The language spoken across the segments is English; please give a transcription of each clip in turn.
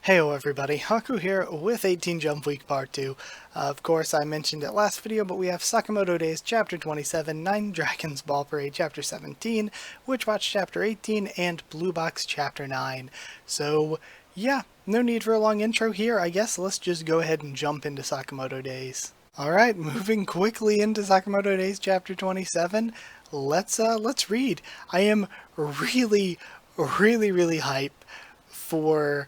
Heyo everybody, Haku here with 18 Jump Week Part 2. Of course, I mentioned it last video, but we have Sakamoto Days Chapter 27, 9 Dragons Ball Parade Chapter 17, Witch Watch Chapter 18, and Blue Box Chapter 9. So, yeah, no need for a long intro here. I guess let's just go ahead and jump into Sakamoto Days. Alright, moving quickly into Sakamoto Days Chapter 27, let's read. I am really hype for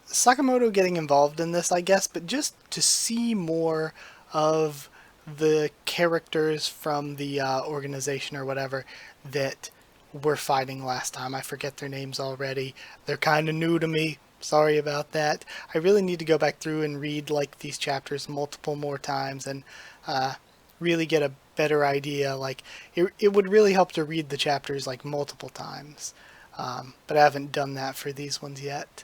Sakamoto getting involved in this, I guess, but just to see more of the characters from the organization or whatever that were fighting last time. I forget their names already. They're kind of new to me. Sorry about that. I really need to go back through and read like these chapters multiple more times and really get a better idea. Like it would really help to read the chapters like multiple times, but I haven't done that for these ones yet.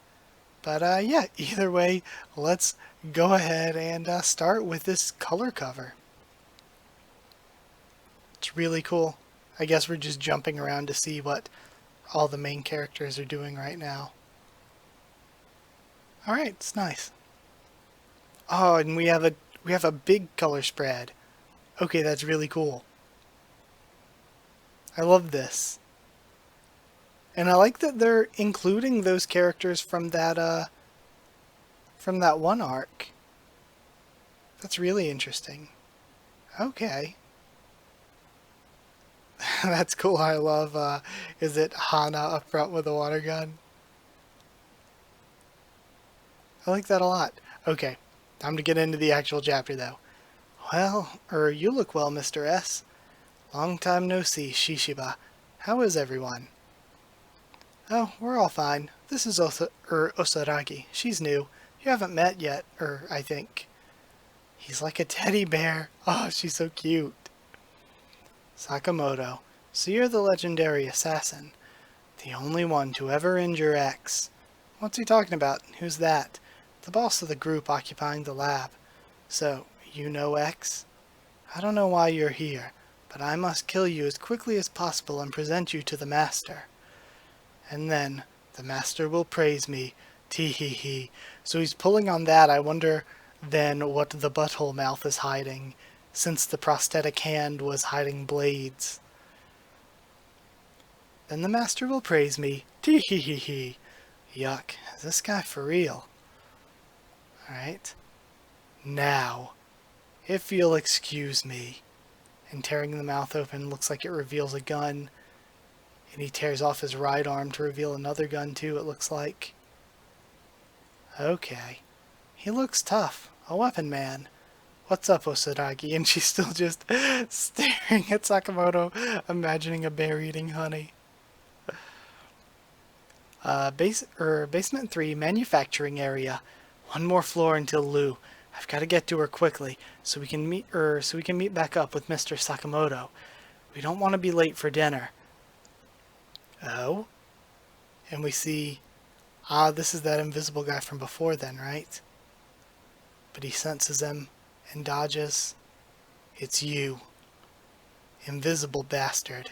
But yeah, either way, let's go ahead and start with this color cover. It's really cool. I guess we're just jumping around to see what all the main characters are doing right now. Alright, it's nice. Oh, and we have a big color spread. Okay, that's really cool. I love this. And I like that they're including those characters from that one arc. That's really interesting. Okay. That's cool. I love, is it Hana up front with a water gun? I like that a lot. Okay, time to get into the actual chapter though. Well, you look well, Mr. S. Long time no see, Shishiba. How is everyone? Oh, we're all fine. This is Osaragi. She's new. You haven't met yet, I think. He's like a teddy bear. Oh, she's so cute. Sakamoto. So you're the legendary assassin. The only one to ever injure X. What's he talking about? Who's that? The boss of the group occupying the lab. So, you know X? I don't know why you're here, but I must kill you as quickly as possible and present you to the master. And then, the master will praise me. Tee-hee-hee. So he's pulling on that. I wonder then what the butthole mouth is hiding, since the prosthetic hand was hiding blades. Then the master will praise me. Tee-hee-hee-hee. Yuck. Is this guy for real? Alright. Now, if you'll excuse me. And tearing the mouth open looks like it reveals a gun. And he tears off his right arm to reveal another gun too, it looks like. Okay. He looks tough. A weapon man. What's up, Osaragi? And she's still just staring at Sakamoto, imagining a bear eating honey. Basement 3, manufacturing area. One more floor until Lou. I've got to get to her quickly, so we can meet back up with Mr. Sakamoto. We don't want to be late for dinner. Oh? And we see, this is that invisible guy from before then, right? But he senses him and dodges. It's you. Invisible bastard.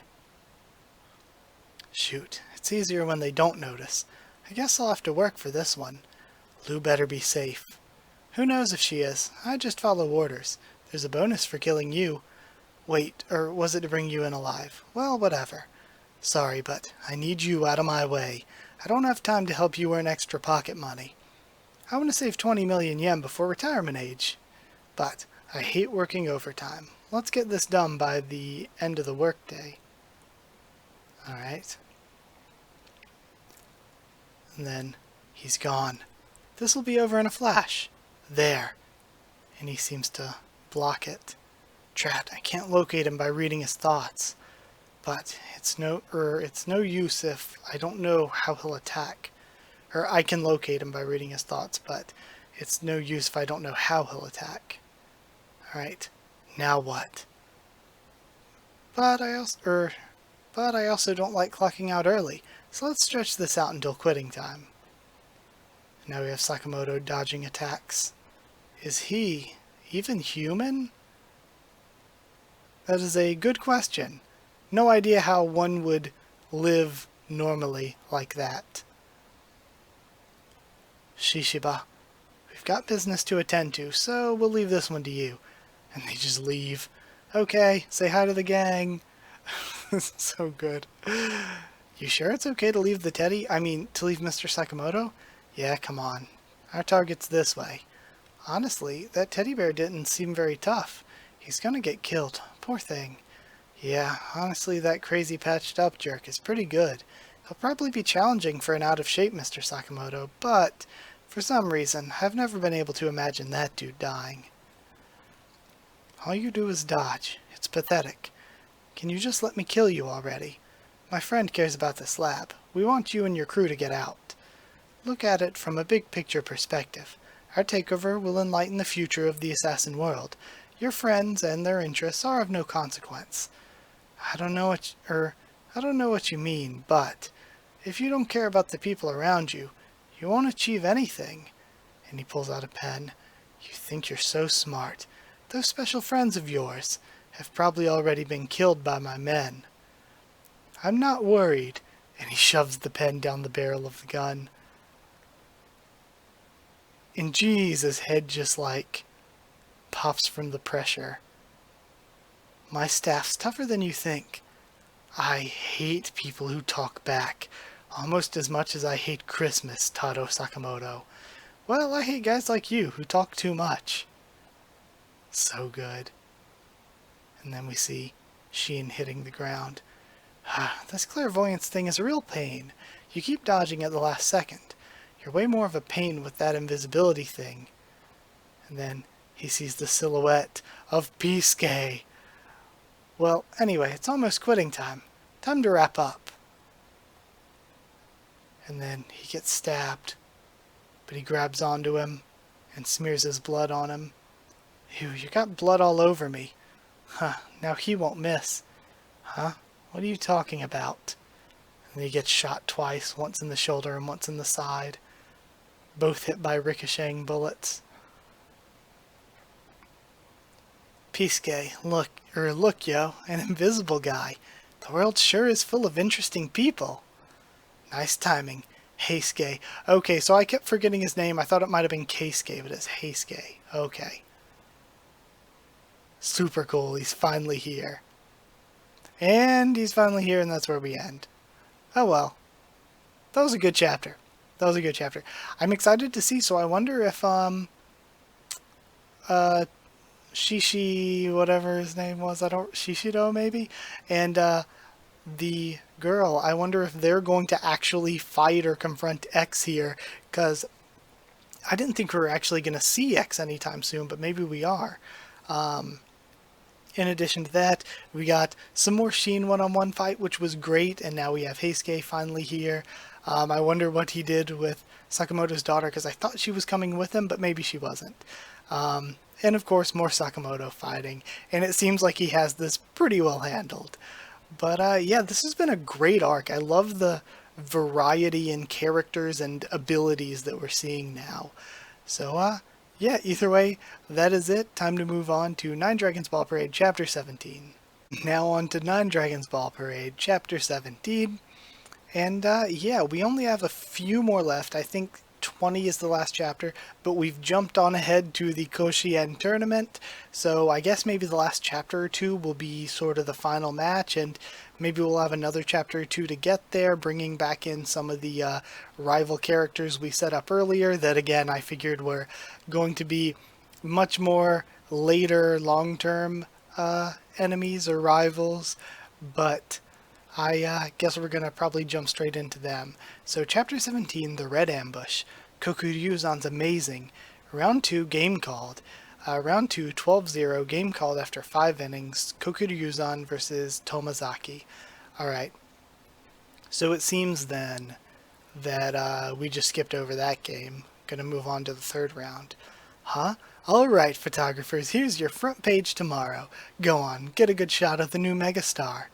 Shoot, it's easier when they don't notice. I guess I'll have to work for this one. Lou better be safe. Who knows if she is? I just follow orders. There's a bonus for killing you. Wait, or was it to bring you in alive? Well, whatever. Sorry, but I need you out of my way. I don't have time to help you earn extra pocket money. I want to save 20 million yen before retirement age. But I hate working overtime. Let's get this done by the end of the workday. Alright. And then he's gone. This'll be over in a flash. There. And he seems to block it. Drat, I can't locate him by reading his thoughts. But it's no use if I don't know how he'll attack. Or I can locate him by reading his thoughts, but it's no use if I don't know how he'll attack. Alright, now what? But I also don't like clocking out early, so let's stretch this out until quitting time. Now we have Sakamoto dodging attacks. Is he even human? That is a good question. No idea how one would live normally like that. Shishiba, we've got business to attend to, so we'll leave this one to you. And they just leave. Okay, say hi to the gang. This is so good. You sure it's okay to leave the teddy? I mean, to leave Mr. Sakamoto? Yeah, come on. Our target's this way. Honestly, that teddy bear didn't seem very tough. He's gonna get killed. Poor thing. Yeah, honestly, that crazy patched up jerk is pretty good. He'll probably be challenging for an out-of-shape Mr. Sakamoto, but for some reason, I've never been able to imagine that dude dying. All you do is dodge. It's pathetic. Can you just let me kill you already? My friend cares about this lab. We want you and your crew to get out. Look at it from a big picture perspective. Our takeover will enlighten the future of the assassin world. Your friends and their interests are of no consequence. I don't know what you mean, but if you don't care about the people around you, you won't achieve anything. And he pulls out a pen. You think you're so smart. Those special friends of yours have probably already been killed by my men. I'm not worried. And he shoves the pen down the barrel of the gun. And geez, his head just like pops from the pressure. My staff's tougher than you think. I hate people who talk back, almost as much as I hate Christmas, Taro Sakamoto. Well, I hate guys like you who talk too much. So good. And then we see Sheen hitting the ground. This clairvoyance thing is a real pain. You keep dodging at the last second. You're way more of a pain with that invisibility thing. And then he sees the silhouette of Pisuke. Well, anyway, it's almost quitting time. Time to wrap up. And then he gets stabbed. But he grabs onto him and smears his blood on him. Ew, you got blood all over me. Now he won't miss. What are you talking about? And he gets shot twice, once in the shoulder and once in the side. Both hit by ricocheting bullets. Pisuke, look yo, an invisible guy. The world sure is full of interesting people. Nice timing. Heisuke. Okay, so I kept forgetting his name. I thought it might have been Keisuke, but it's Heisuke. Okay. Super cool. He's finally here. And he's finally here, and that's where we end. Oh well. That was a good chapter. I'm excited to see, so I wonder if, Shishi, whatever his name was, Shishido maybe? And, the girl, I wonder if they're going to actually fight or confront X here, because I didn't think we were actually going to see X anytime soon, but maybe we are. In addition to that, we got some more Sheen one-on-one fight, which was great, and now we have Heisuke finally here. I wonder what he did with Sakamoto's daughter, because I thought she was coming with him, but maybe she wasn't. And of course, more Sakamoto fighting, and it seems like he has this pretty well handled. But yeah, this has been a great arc. I love the variety in characters and abilities that we're seeing now. So, yeah, either way, that is it. Time to move on to 9 Dragons Ball Parade Chapter 17. Now on to 9 Dragons Ball Parade Chapter 17. And, yeah, we only have a few more left. I think 20 is the last chapter, but we've jumped on ahead to the Koshien tournament, so I guess maybe the last chapter or two will be sort of the final match, and maybe we'll have another chapter or two to get there, bringing back in some of the rival characters we set up earlier that, again, I figured were going to be much more later, long-term enemies or rivals, but I guess we're going to probably jump straight into them. So Chapter 17, The Red Ambush. Kokuryuzan's amazing. Round 2, game called. Round 2, 12-0, game called after 5 innings. Kokuryuzan versus Tomazaki. Alright. So it seems then that we just skipped over that game. Gonna move on to the third round. Alright, photographers, here's your front page tomorrow. Go on, get a good shot of the new megastar.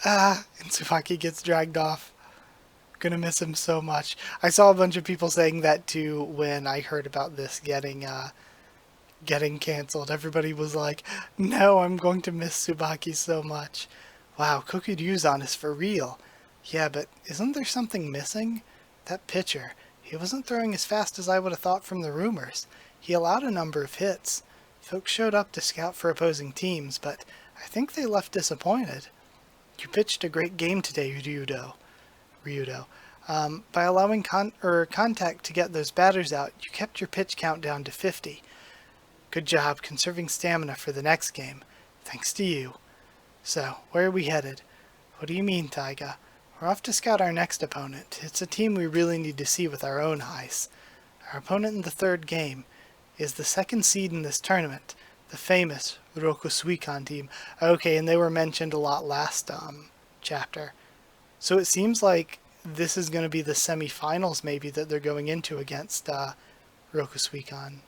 And Tsubaki gets dragged off. Gonna miss him so much. I saw a bunch of people saying that too when I heard about this getting canceled. Everybody was like, no, I'm going to miss Tsubaki so much. Wow, Kokuryuzan is for real. Yeah, but isn't there something missing? That pitcher. He wasn't throwing as fast as I would have thought from the rumors. He allowed a number of hits. Folks showed up to scout for opposing teams, but I think they left disappointed. You pitched a great game today, Ryudo. By allowing contact to get those batters out, you kept your pitch count down to 50. Good job conserving stamina for the next game. Thanks to you. So, where are we headed? What do you mean, Taiga? We're off to scout our next opponent. It's a team we really need to see with our own eyes. Our opponent in the third game is the second seed in this tournament, the famous Rokusuikan team. Okay, and they were mentioned a lot last chapter. So it seems like this is going to be the semifinals maybe that they're going into against Rokusuikan.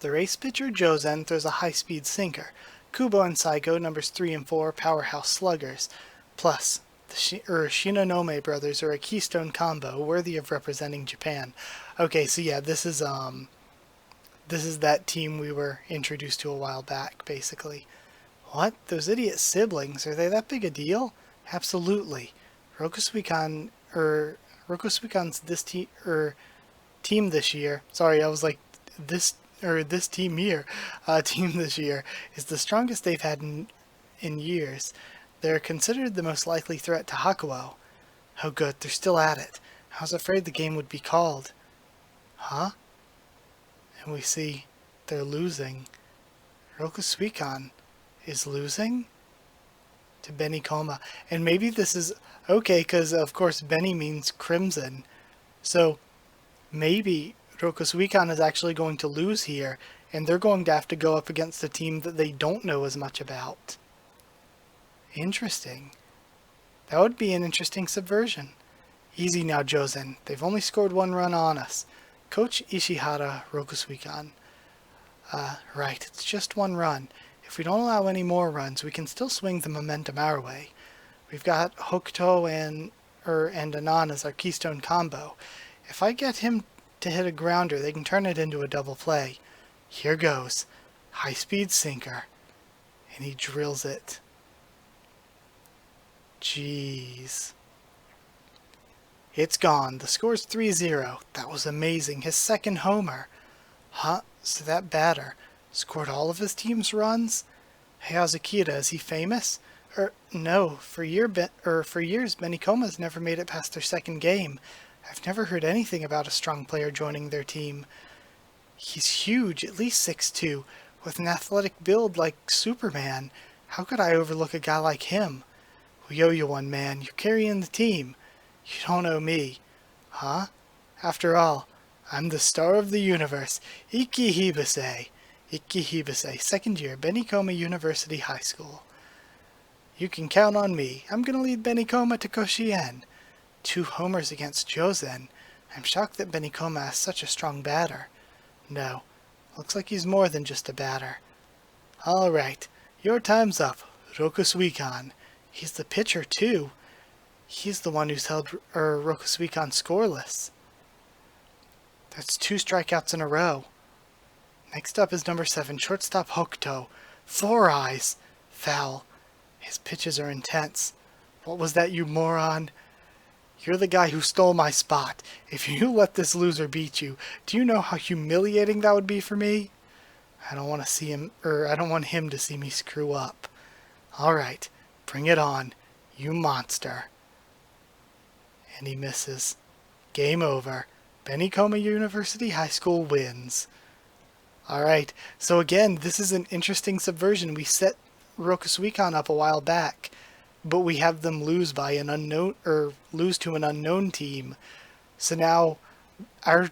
The race pitcher Jozen throws a high-speed sinker. Kubo and Saiko, numbers 3 and 4, powerhouse sluggers. Plus, the Shinonome brothers are a keystone combo worthy of representing Japan. Okay, so yeah, this is that team we were introduced to a while back, basically. What? Those idiot siblings, are they that big a deal? Absolutely. Rokusuikan's team this year. Sorry, I was like this team here. Team this year is the strongest they've had in years. They're considered the most likely threat to Hakuo. Oh good, they're still at it. I was afraid the game would be called. Huh? And we see they're losing. Rokusuikan is losing to Benikoma. And maybe this is okay, because of course Beni means crimson. So maybe Rokusuikan is actually going to lose here, and they're going to have to go up against a team that they don't know as much about. Interesting. That would be an interesting subversion. Easy now, Jozen. They've only scored 1 run on us. Coach Ishihara, Rokusuikan. Right, it's just 1 run. If we don't allow any more runs, we can still swing the momentum our way. We've got Hokuto and Anan as our keystone combo. If I get him to hit a grounder, they can turn it into a double play. Here goes. High-speed sinker. And he drills it. Jeez. It's gone. The score's 3-0. That was amazing. His second homer. Huh? So that batter scored all of his team's runs? Hey, Azukita, is he famous? No. For years, Benikoma's never made it past their second game. I've never heard anything about a strong player joining their team. He's huge, at least 6'2", with an athletic build like Superman. How could I overlook a guy like him? We owe you one, man. You're carrying the team. You don't owe me. Huh? After all, I'm the star of the universe. Ikki Hibase. Ikki Hibase, second year, Benikoma University High School. You can count on me. I'm gonna lead Benikoma to Koshien. 2 homers against Jozen. I'm shocked that Benikoma has such a strong batter. No, looks like he's more than just a batter. Alright, your time's up, Rokusuikan. He's the pitcher, too. He's the one who's held Rokusuikan scoreless. That's 2 strikeouts in a row. Next up is number 7, shortstop Hokuto. 4 eyes. Foul. His pitches are intense. What was that, you moron? You're the guy who stole my spot. If you let this loser beat you, do you know how humiliating that would be for me? I don't want him to see me screw up. Alright, bring it on, you monster. And he misses. Game over. Benikoma University High School wins. Alright, so again, this is an interesting subversion. We set Rokusuikan up a while back, but we have them lose to an unknown team. So now our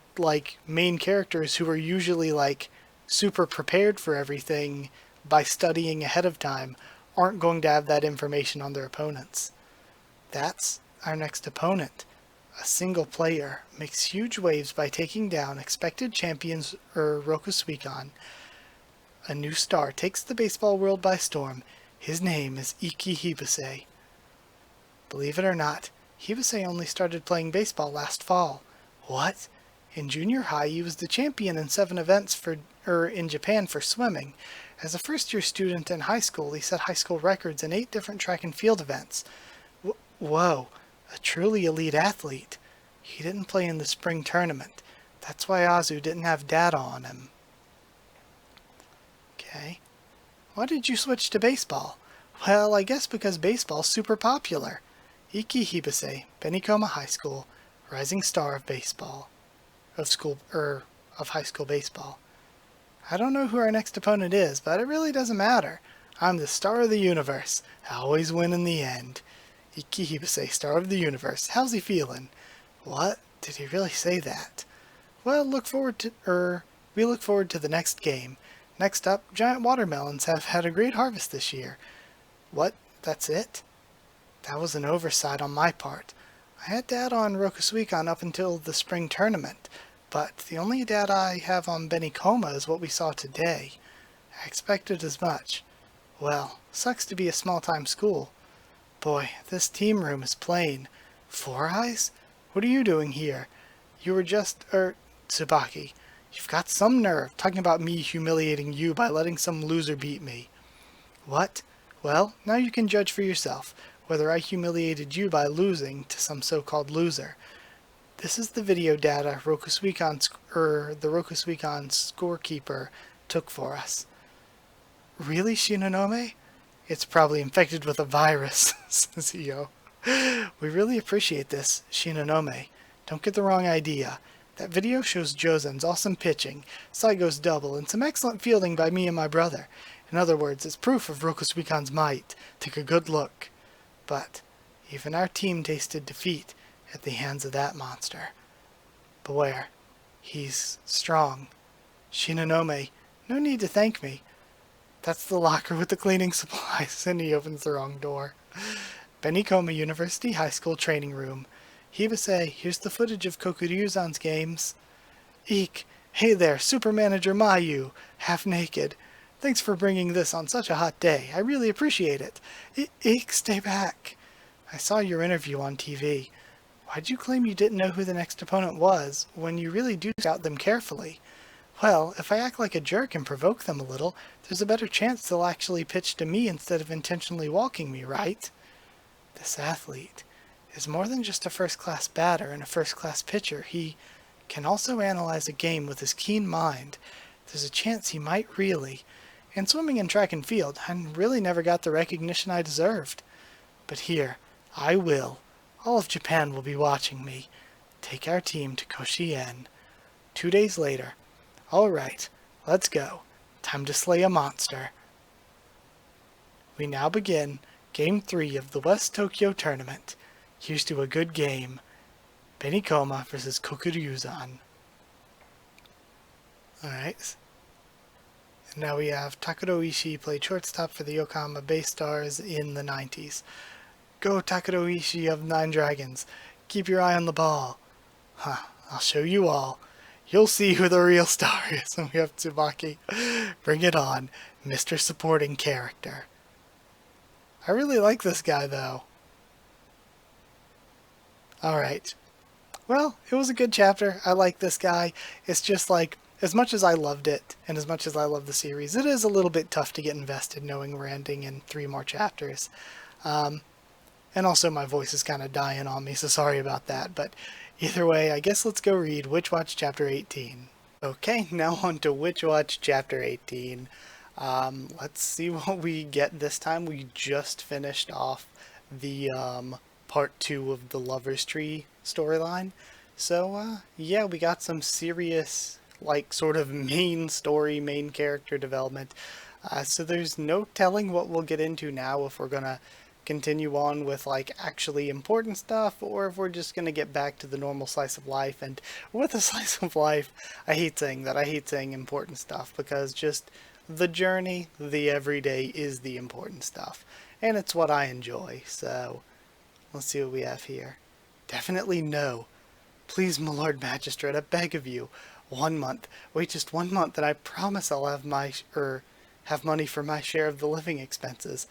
main characters, who are usually super prepared for everything by studying ahead of time, aren't going to have that information on their opponents. That's our next opponent. A single player makes huge waves by taking down expected champions Rokusuikan. A new star takes the baseball world by storm. His name is Ikki Hibase. Believe it or not, Hibase only started playing baseball last fall. What? In junior high, he was the champion in 7 events in Japan for swimming. As a first-year student in high school, he set high school records in 8 different track and field events. Whoa, a truly elite athlete. He didn't play in the spring tournament. That's why Azu didn't have data on him. Okay. Why did you switch to baseball? Well, I guess because baseball's super popular. Iki Hibase, Benikoma High School, rising star of baseball. Of high school baseball. I don't know who our next opponent is, but it really doesn't matter. I'm the star of the universe. I always win in the end. Iki Hibase, star of the universe. How's he feeling? What? Did he really say that? Well, we look forward to the next game. Next up, giant watermelons have had a great harvest this year. What? That's it? That was an oversight on my part. I had data on Rokusuikon up until the spring tournament, but the only data I have on Benikoma is what we saw today. I expected as much. Well, sucks to be a small-time school. Boy, this team room is plain. Four Eyes? What are you doing here? You were just, Tsubaki. You've got some nerve, talking about me humiliating you by letting some loser beat me. What? Well, now you can judge for yourself, whether I humiliated you by losing to some so-called loser. This is the video data the Rokusuikon scorekeeper took for us. Really, Shinonome? It's probably infected with a virus, says Io. We really appreciate this, Shinonome. Don't get the wrong idea. That video shows Jozen's awesome pitching, Saigo's double, and some excellent fielding by me and my brother. In other words, it's proof of Rokusuikon's might. Take a good look. But even our team tasted defeat at the hands of that monster. Beware. He's strong. Shinonome, no need to thank me. That's the locker with the cleaning supplies, and he opens the wrong door. Benikoma University High School Training Room. Hibase, here's the footage of Kokuryuzan's games. Eek, hey there, Super Manager Mayu, half naked. Thanks for bringing this on such a hot day. I really appreciate it. Eek, stay back. I saw your interview on TV. Why'd you claim you didn't know who the next opponent was, when you really do scout them carefully? Well, if I act like a jerk and provoke them a little, there's a better chance they'll actually pitch to me instead of intentionally walking me, right? This athlete is more than just a first-class batter and a first-class pitcher. He can also analyze a game with his keen mind. There's a chance he might really. In swimming and track and field, I really never got the recognition I deserved. But here, I will. All of Japan will be watching me. Take our team to Koshien. 2 days later. All right, let's go. Time to slay a monster. We now begin Game 3 of the West Tokyo Tournament. Here's to a good game. Benikoma versus Kokuryuzan. Alright. And now we have Takuro Ishii played shortstop for the Yokohama Bay Stars in the 90s. Go Takuro Ishii of Nine Dragons. Keep your eye on the ball. I'll show you all. You'll see who the real star is. And we have Tsubaki. Bring it on, Mr. Supporting Character. I really like this guy, though. Alright. Well, it was a good chapter. I like this guy. It's just like, as much as I loved it, and as much as I love the series, it is a little bit tough to get invested knowing we're ending in 3 more chapters. And also my voice is kind of dying on me, so sorry about that. But either way, I guess let's go read Witch Watch Chapter 18. Okay, now on to Witch Watch Chapter 18. Let's see what we get this time. We just finished off the part 2 of the Lover's Tree storyline. So, yeah, we got some serious, like, sort of main story, main character development. So there's no telling what we'll get into now, if we're gonna continue on with, like, actually important stuff, or if we're just gonna get back to the normal slice of life. And with a slice of life, I hate saying that. I hate saying important stuff, because just the journey, the everyday, is the important stuff. And it's what I enjoy, so let's see what we have here. Definitely no. Please, my Lord Magistrate, I beg of you. 1 month. Wait just 1 month, and I promise I'll have have money for my share of the living expenses.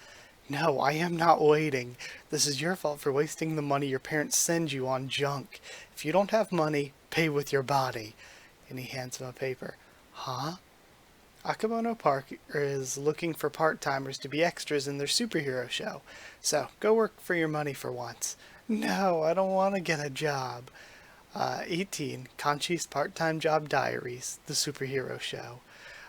No, I am not waiting. This is your fault for wasting the money your parents send you on junk. If you don't have money, pay with your body. And he hands him a paper. Huh? Akamono Park is looking for part-timers to be extras in their superhero show. So, go work for your money for once. No, I don't want to get a job. 18. Conchi's Part-Time Job Diaries, the superhero show.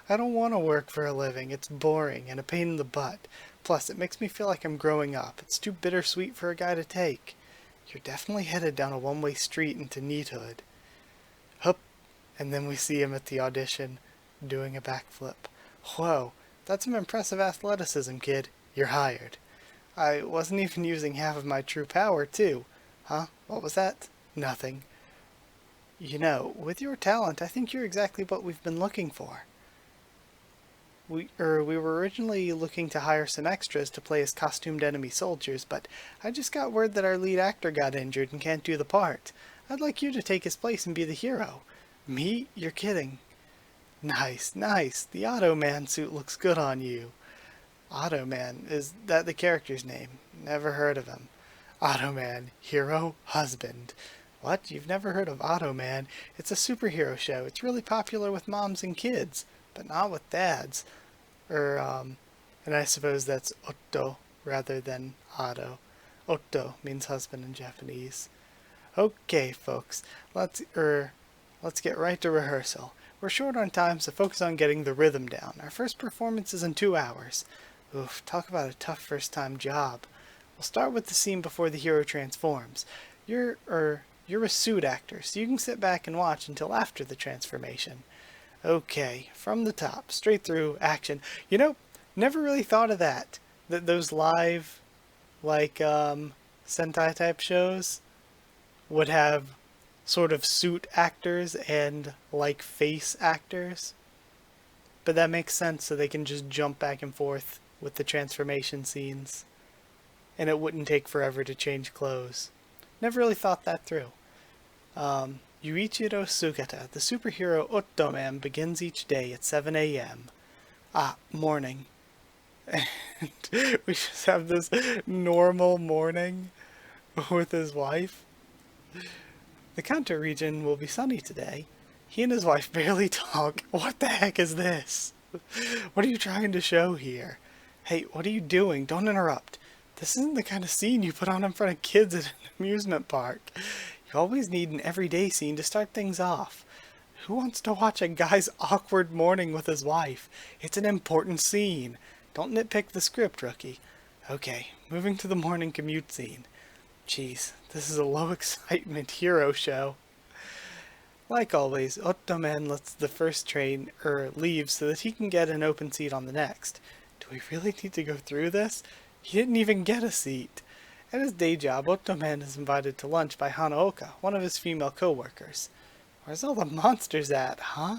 I don't want to work for a living. It's boring and a pain in the butt. Plus, it makes me feel like I'm growing up. It's too bittersweet for a guy to take. You're definitely headed down a one-way street into neathood. Hup! And then we see him at the audition, doing a backflip. Whoa, that's some impressive athleticism, kid. You're hired. I wasn't even using half of my true power, too. Huh? What was that? Nothing. You know, with your talent, I think you're exactly what we've been looking for. We were originally looking to hire some extras to play as costumed enemy soldiers, but I just got word that our lead actor got injured and can't do the part. I'd like you to take his place and be the hero. Me? You're kidding. Nice, nice. The Automan suit looks good on you. Automan, is that the character's name? Never heard of him. Automan, hero, husband. What? You've never heard of Automan? It's a superhero show. It's really popular with moms and kids, but not with dads. And I suppose that's Otto rather than Auto. Otto means husband in Japanese. Okay, folks, let's get right to rehearsal. We're short on time, so focus on getting the rhythm down. Our first performance is in 2 hours. Oof, talk about a tough first-time job. We'll start with the scene before the hero transforms. You're a suit actor, so you can sit back and watch until after the transformation. Okay, from the top, straight through, action. You know, never really thought of that. Those live, like, Sentai type shows would have sort of suit actors and, like, face actors. But that makes sense, so they can just jump back and forth with the transformation scenes. And it wouldn't take forever to change clothes. Never really thought that through. Yuichiro Sugata, the superhero Ottoman, begins each day at 7 a.m. Morning. And we just have this normal morning with his wife. The Kanto region will be sunny today. He and his wife barely talk. What the heck is this? What are you trying to show here? Hey, what are you doing? Don't interrupt. This isn't the kind of scene you put on in front of kids at an amusement park. You always need an everyday scene to start things off. Who wants to watch a guy's awkward morning with his wife? It's an important scene. Don't nitpick the script, rookie. Okay, moving to the morning commute scene. Jeez, this is a low excitement hero show. Like always, Ottoman lets the first train leave so that he can get an open seat on the next. Do we really need to go through this? He didn't even get a seat. At his day job, Ottoman is invited to lunch by Hanaoka, one of his female co-workers. Where's all the monsters at, huh?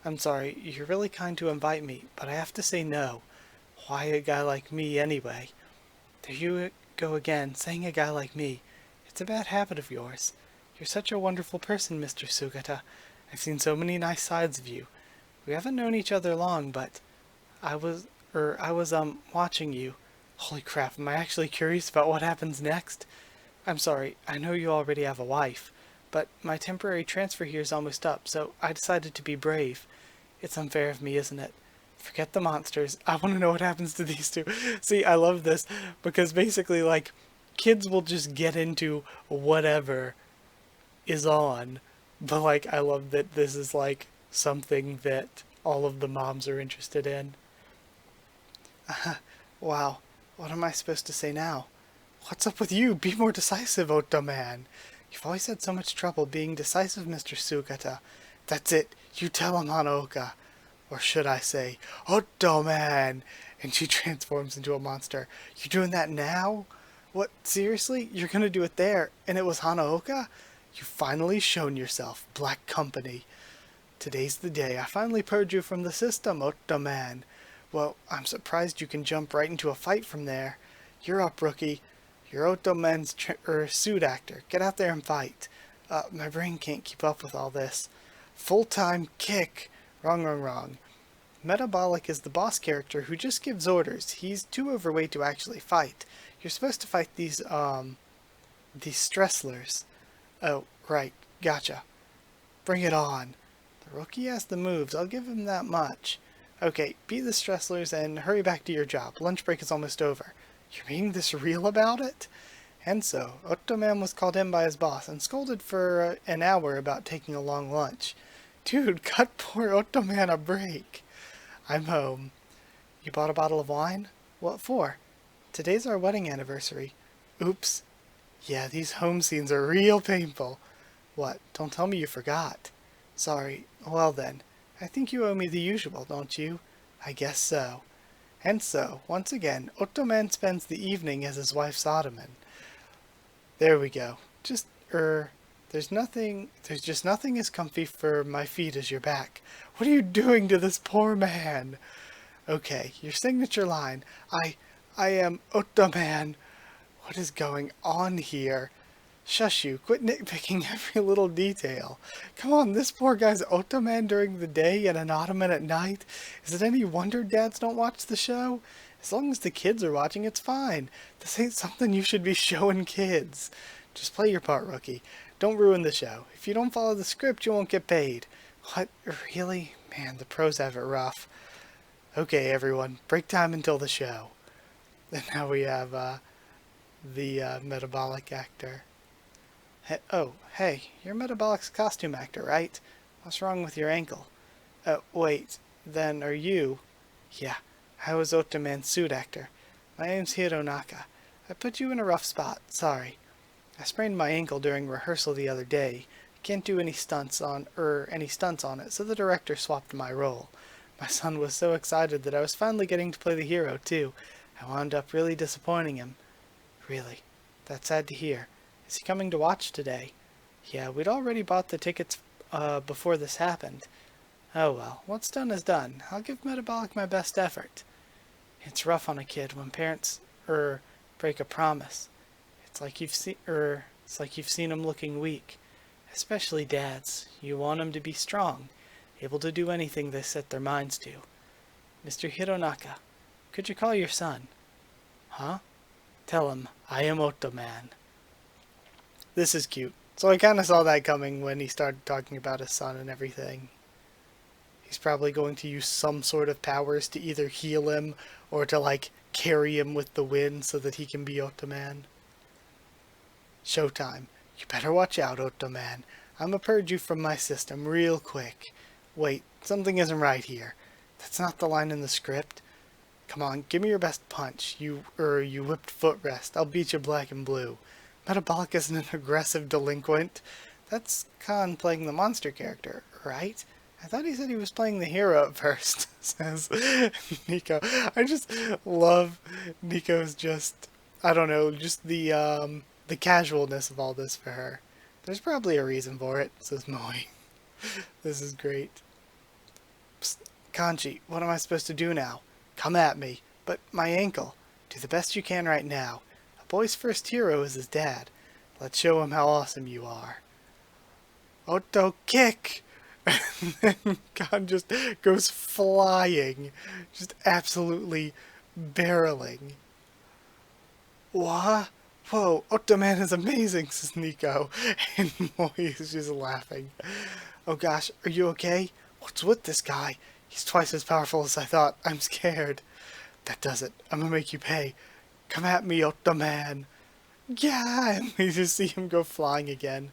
I'm sorry, you're really kind to invite me, but I have to say no. Why a guy like me, anyway? There you go again, saying a guy like me. It's a bad habit of yours. You're such a wonderful person, Mr. Sugata. I've seen so many nice sides of you. We haven't known each other long, but I was watching you. Holy crap, am I actually curious about what happens next? I'm sorry, I know you already have a wife, but my temporary transfer here is almost up, so I decided to be brave. It's unfair of me, isn't it? Forget the monsters. I want to know what happens to these two. See, I love this, because basically, like, kids will just get into whatever is on, but, like, I love that this is, like, something that all of the moms are interested in. Wow. What am I supposed to say now? What's up with you? Be more decisive, Ottoman. You've always had so much trouble being decisive, Mr. Sugata. That's it. You tell him, Hanaoka. Or should I say, Ottoman! And she transforms into a monster. You doing that now? What? Seriously? You're gonna do it there? And it was Hanaoka? You've finally shown yourself, Black Company. Today's the day. I finally purge you from the system, Ottoman. Well, I'm surprised you can jump right into a fight from there. You're up, rookie. You're Ottoman's suit actor. Get out there and fight. My brain can't keep up with all this. Full-time kick. Wrong. Metabolic is the boss character who just gives orders. He's too overweight to actually fight. You're supposed to fight these stresslers. Oh, right. Gotcha. Bring it on. The rookie has the moves. I'll give him that much. Okay, beat the stresslers and hurry back to your job. Lunch break is almost over. You're being this real about it? And so, Ottoman was called in by his boss and scolded for an hour about taking a long lunch. Dude, cut poor Ottoman a break. I'm home. You bought a bottle of wine? What for? Today's our wedding anniversary. Oops. Yeah, these home scenes are real painful. What? Don't tell me you forgot. Sorry. Well then, I think you owe me the usual, don't you? I guess so. And so, once again, Ottoman spends the evening as his wife's ottoman. There we go. There's just nothing as comfy for my feet as your back. What are you doing to this poor man? Okay, your signature line. I am Ottoman. What is going on here? Shush you, quit nitpicking every little detail. Come on, this poor guy's Ottoman during the day and an ottoman at night. Is it any wonder dads don't watch the show? As long as the kids are watching, it's fine. This ain't something you should be showing kids. Just play your part, rookie. Don't ruin the show. If you don't follow the script, you won't get paid. What? Really? Man, the pros have it rough. Okay, everyone, break time until the show. And now we have the metabolic actor. Hey, you're Metabolic's costume actor, right? What's wrong with your ankle? Wait, then are you? Yeah, I was Ottoman's suit actor. My name's Hironaka. I put you in a rough spot, sorry. I sprained my ankle during rehearsal the other day. I can't do any stunts on it, so the director swapped my role. My son was so excited that I was finally getting to play the hero, too. I wound up really disappointing him. Really? That's sad to hear. Is he coming to watch today? Yeah, we'd already bought the tickets before this happened. Oh well, what's done is done. I'll give Metabolic my best effort. It's rough on a kid when parents break a promise. It's like you've seen him looking weak. Especially dads. You want him to be strong, able to do anything they set their minds to. Mr. Hironaka, could you call your son? Huh? Tell him I am Ottoman. This is cute. So I kind of saw that coming when he started talking about his son and everything. He's probably going to use some sort of powers to either heal him or to, like, carry him with the wind so that he can be Ottoman. Showtime. You better watch out, Ottoman. I'ma purge you from my system real quick. Wait, something isn't right here. That's not the line in the script. Come on, give me your best punch. You whipped footrest. I'll beat you black and blue. Metabolic isn't an aggressive delinquent. That's Khan playing the monster character, right? I thought he said he was playing the hero at first, says Nico. I just love Nico's I don't know, just the casualness of all this for her. There's probably a reason for it, says Moe. This is great. Psst, Kanji, what am I supposed to do now? Come at me. But my ankle. Do the best you can right now. A boy's first hero is his dad. Let's show him how awesome you are. Otto kick! And then Khan just goes flying. Just absolutely barreling. What? Whoa, Ottoman is amazing, says Nico. And Moe is just laughing. Oh gosh, are you okay? What's with this guy? He's twice as powerful as I thought. I'm scared. That does it. I'm gonna make you pay. Come at me, Ottoman. Yeah, and we just see him go flying again.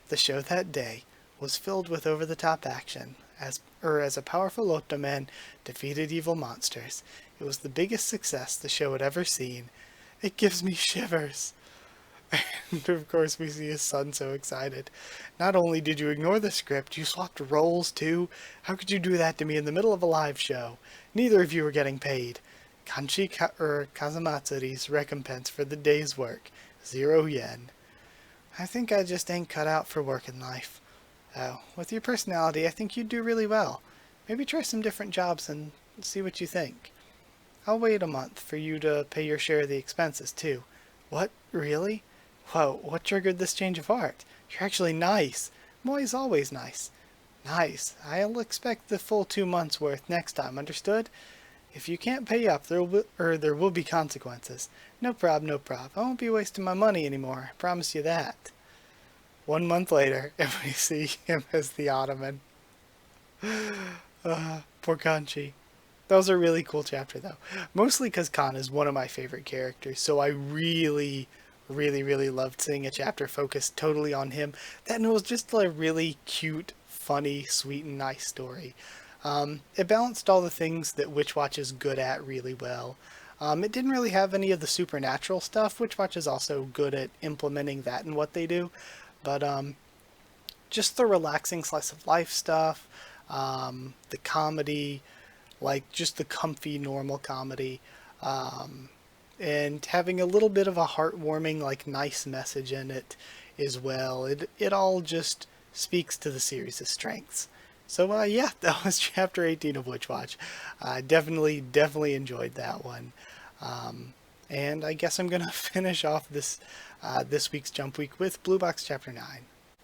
The show that day was filled with over-the-top action, as a powerful Ottoman defeated evil monsters. It was the biggest success the show had ever seen. It gives me shivers. And of course we see his son so excited. Not only did you ignore the script, you swapped roles too. How could you do that to me in the middle of a live show? Neither of you were getting paid. Kanchi Kazamatsuri's recompense for the day's work. 0 yen. I think I just ain't cut out for work in life. Oh, with your personality, I think you'd do really well. Maybe try some different jobs and see what you think. I'll wait a month for you to pay your share of the expenses, too. What? Really? Whoa, what triggered this change of heart? You're actually nice. Moe's always nice. Nice. I'll expect the full 2 months' worth next time, understood? If you can't pay up, there will be consequences. No prob, no prob. I won't be wasting my money anymore. I promise you that. 1 month later, and we see him as the Ottoman. Poor Kanchi. That was a really cool chapter, though. Mostly because Khan is one of my favorite characters, so I really, really loved seeing a chapter focused totally on him. That was just a really cute, funny, sweet, and nice story. It balanced all the things that Witch Watch is good at really well. It didn't really have any of the supernatural stuff. Witch Watch is also good at implementing that in what they do. But just the relaxing slice of life stuff, the comedy, like just the comfy normal comedy, and having a little bit of a heartwarming, like nice message in it as well. It all just speaks to the series' strengths. So yeah, that was chapter 18 of Witch Watch. Definitely enjoyed that one. And I guess I'm gonna finish off this week's Jump Week with Blue Box chapter 9.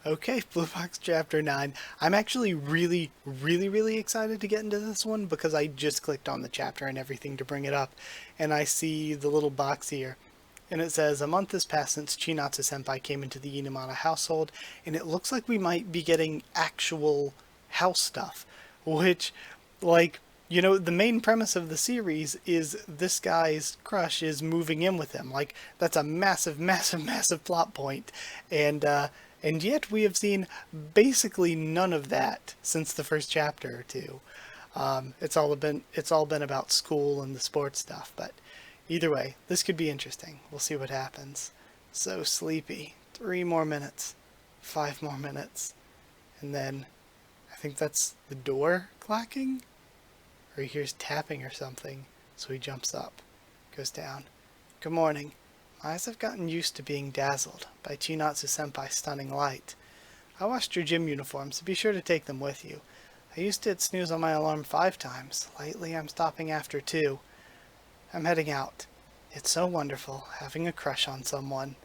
Okay, Blue Box Chapter 9. I'm actually really excited to get into this one because I just clicked on the chapter and everything to bring it up, and I see the little box here, and it says, a month has passed since Chinatsu-senpai came into the Inamata household, and it looks like we might be getting actual house stuff, which, like, you know, the main premise of the series is this guy's crush is moving in with him. Like, that's a massive plot point, and yet we have seen basically none of that since the first chapter or two. It's all been about school and the sports stuff, but either way, this could be interesting. We'll see what happens. So sleepy. 3 more minutes. 5 more minutes. And then I think that's the door clacking? Or he hears tapping or something. So he jumps up. Goes down. Good morning. My eyes have gotten used to being dazzled by Chinatsu-senpai's stunning light. I washed your gym uniforms, so be sure to take them with you. I used to hit snooze on my alarm 5 times. Lately I'm stopping after 2. I'm heading out. It's so wonderful having a crush on someone.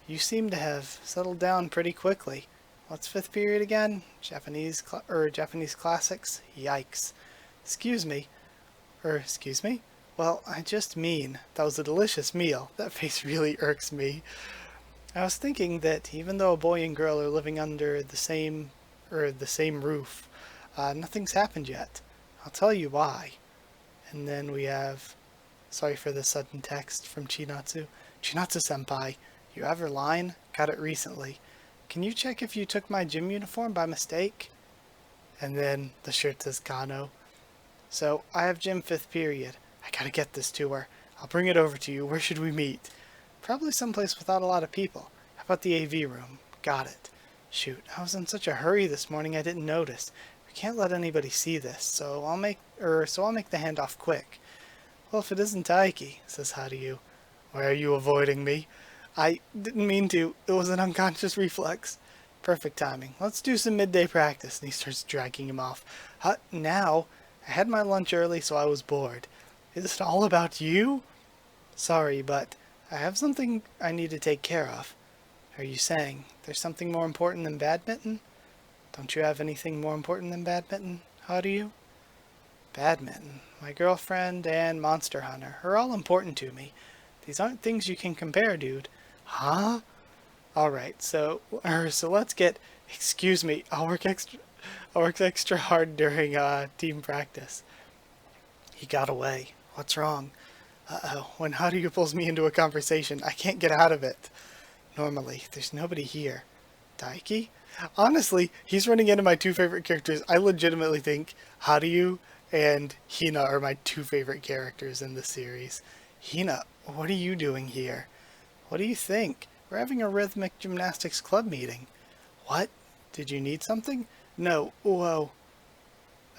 You seem to have settled down pretty quickly. What's 5th period again? Japanese classics? Yikes. Excuse me. Excuse me? Well, I just mean, that was a delicious meal. That face really irks me. I was thinking that even though a boy and girl are living under the same roof, nothing's happened yet. I'll tell you why. And then we have, sorry for the sudden text from Chinatsu. Chinatsu-senpai, you have her line? Got it recently. Can you check if you took my gym uniform by mistake? And then the shirt says Kano. So, I have gym 5th period. I gotta get this to her. I'll bring it over to you. Where should we meet? Probably someplace without a lot of people. How about the AV room? Got it. Shoot, I was in such a hurry this morning I didn't notice. We can't let anybody see this, so I'll make the handoff quick. Well, if it isn't Taiki, says Haku. Why are you avoiding me? I didn't mean to. It was an unconscious reflex. Perfect timing. Let's do some midday practice. And he starts dragging him off. Now? I had my lunch early, so I was bored. Is it all about you? Sorry, but I have something I need to take care of. Are you saying there's something more important than badminton? Don't you have anything more important than badminton? How do you? Badminton, my girlfriend, and Monster Hunter are all important to me. These aren't things you can compare, dude. Huh? Alright, so let's get... Excuse me, I'll work extra hard during team practice. He got away. What's wrong? Uh-oh, when Haru pulls me into a conversation, I can't get out of it. Normally, there's nobody here. Daiki? Honestly, he's running into my 2 favorite characters. I legitimately think Haru and Hina are my 2 favorite characters in this series. Hina, what are you doing here? What do you think? We're having a rhythmic gymnastics club meeting. What? Did you need something? No. Whoa.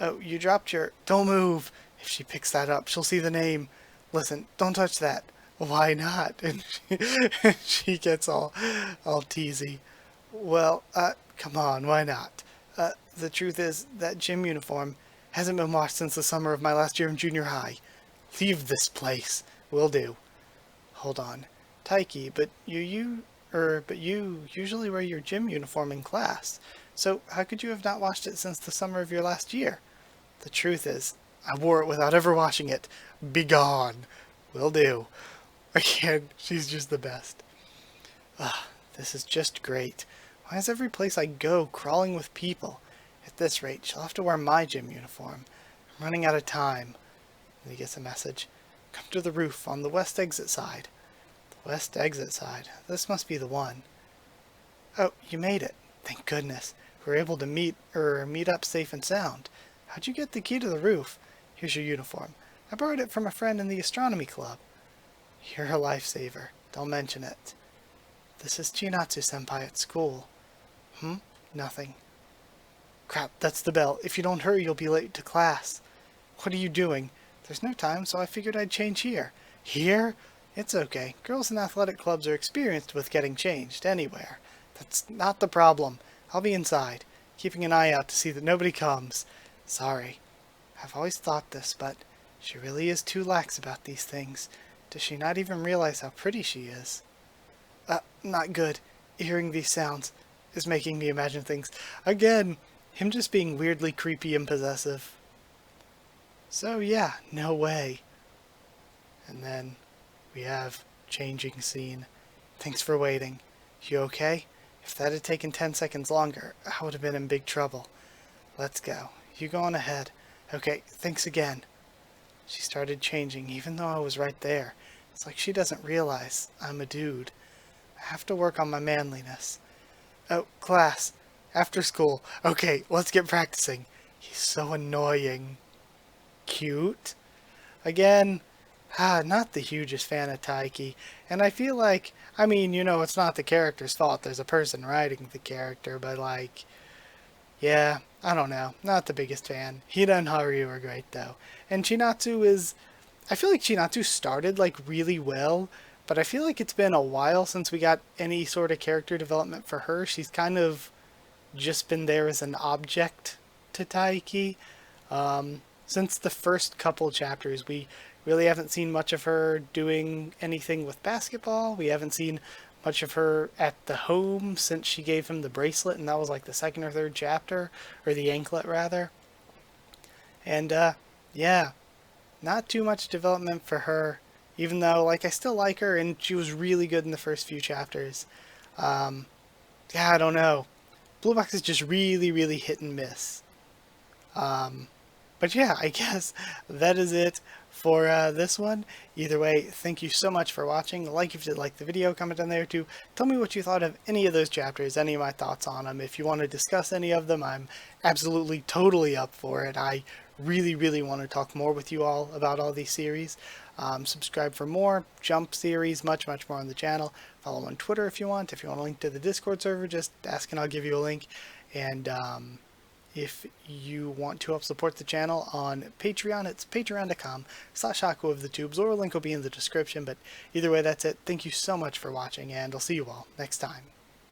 Oh, you dropped your... Don't move. If she picks that up, she'll see the name. Listen, don't touch that. Why not? And she gets all teasy. Well, come on, why not? The truth is, that gym uniform hasn't been washed since the summer of my last year in junior high. Leave this place. Will do. Hold on. Taiki, but you usually wear your gym uniform in class. So how could you have not washed it since the summer of your last year? The truth is, I wore it without ever washing it. Begone. Will do. Again, she's just the best. This is just great. Why is every place I go crawling with people? At this rate, she'll have to wear my gym uniform. I'm running out of time. And he gets a message. Come to the roof on the west exit side. West exit side. This must be the one. Oh, you made it. Thank goodness. We were able to meet up safe and sound. How'd you get the key to the roof? Here's your uniform. I borrowed it from a friend in the astronomy club. You're a lifesaver. Don't mention it. This is Chinatsu-senpai at school. Nothing. Crap, that's the bell. If you don't hurry, you'll be late to class. What are you doing? There's no time, so I figured I'd change here. Here? It's okay. Girls in athletic clubs are experienced with getting changed anywhere. That's not the problem. I'll be inside, keeping an eye out to see that nobody comes. Sorry. I've always thought this, but she really is too lax about these things. Does she not even realize how pretty she is? Not good. Hearing these sounds is making me imagine things. Again, him just being weirdly creepy and possessive. So yeah, no way. And then we have changing scene. Thanks for waiting. You okay? If that had taken 10 seconds longer, I would have been in big trouble. Let's go. You go on ahead. Okay, thanks again. She started changing even though I was right there. It's like she doesn't realize I'm a dude. I have to work on my manliness. Oh, class. After school. Okay, let's get practicing. He's so annoying. Cute. Again, not the hugest fan of Taiki. And I feel like, I mean, you know, it's not the character's fault. There's a person writing the character, but like, yeah, I don't know. Not the biggest fan. Hida and Haru are great though. And Chinatsu is, I feel like Chinatsu started like really well, but I feel like it's been a while since we got any sort of character development for her. She's kind of just been there as an object to Taiki. Since the first couple chapters, we really haven't seen much of her doing anything with basketball. We haven't seen much of her at the home since she gave him the bracelet, and that was like the second or third chapter, or the anklet rather. And yeah, not too much development for her, even though like I still like her and she was really good in the first few chapters. Yeah, I don't know. Blue Box is just really hit and miss. But yeah, I guess that is it for this one. Either way, thank you so much for watching. Like if you did like the video, comment down there too. Tell me what you thought of any of those chapters, any of my thoughts on them. If you want to discuss any of them, I'm absolutely totally up for it. I really want to talk more with you all about all these series. Subscribe for more Jump series, much more on the channel. Follow on Twitter if you want. If you want a link to the Discord server, just ask and I'll give you a link. And if you want to help support the channel on Patreon, it's patreon.com/Haku of the Tubes, or a link will be in the description. But either way, that's it. Thank you so much for watching, and I'll see you all next time.